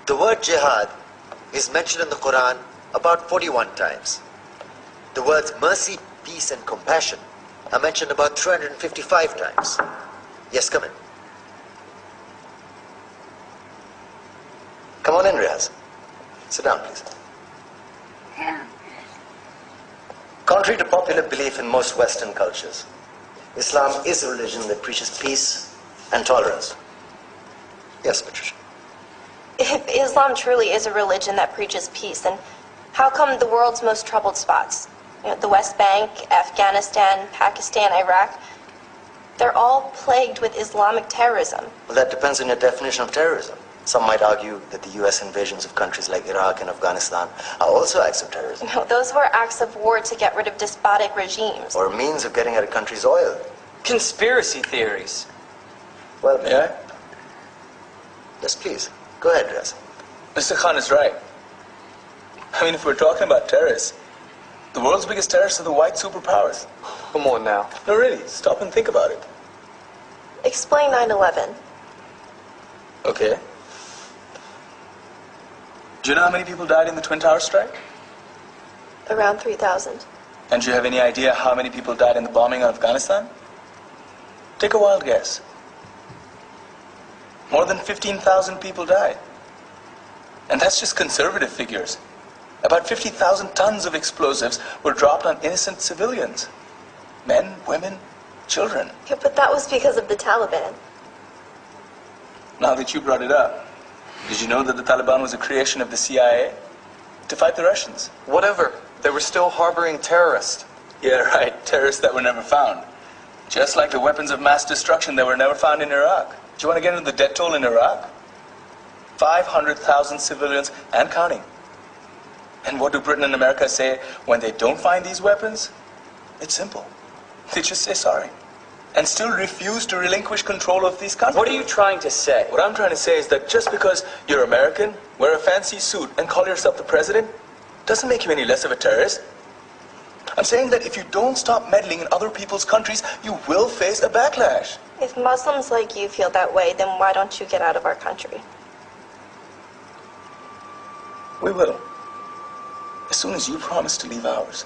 The word jihad is mentioned in the Quran about 41 times. The words mercy, peace, and compassion are mentioned about 355 times. Yes, come in. Come on in, Riaz. Sit down, please. Contrary to popular belief in most Western cultures, Islam is a religion that preaches peace and tolerance. Yes, Patricia. If Islam truly is a religion that preaches peace, then how come the world's most troubled spots, the West Bank, Afghanistan, Pakistan, Iraq, they're all plagued with Islamic terrorism? Well, that depends on your definition of terrorism. Some might argue that the U.S. invasions of countries like Iraq and Afghanistan are also acts of terrorism. No, those were acts of war to get rid of despotic regimes. Or a means of getting at a country's oil. Conspiracy theories. Well, May I? Yes, please. Go ahead, Riaz. Mr. Khan is right. I mean, if we're talking about terrorists, the world's biggest terrorists are the white superpowers. Come on now. No, really, stop and think about it. Explain 9/11. Okay. Do you know how many people died in the Twin Towers strike? Around 3,000. And do you have any idea how many people died in the bombing of Afghanistan? Take a wild guess. More than 15,000 people died. And that's just conservative figures. About 50,000 tons of explosives were dropped on innocent civilians. Men, women, children. Yeah, but that was because of the Taliban. Now that you brought it up, did you know that the Taliban was a creation of the CIA to fight the Russians? Whatever. They were still harboring terrorists. Yeah, right. Terrorists that were never found. Just like the weapons of mass destruction that were never found in Iraq. Do you want to get into the death toll in Iraq? 500,000 civilians and counting. And what do Britain and America say when they don't find these weapons? It's simple. They just say sorry. And still refuse to relinquish control of these countries. What are you trying to say? What I'm trying to say is that just because you're American, wear a fancy suit, and call yourself the president, doesn't make you any less of a terrorist. I'm saying that if you don't stop meddling in other people's countries, you will face a backlash. If Muslims like you feel that way, then why don't you get out of our country? We will. As soon as you promise to leave ours.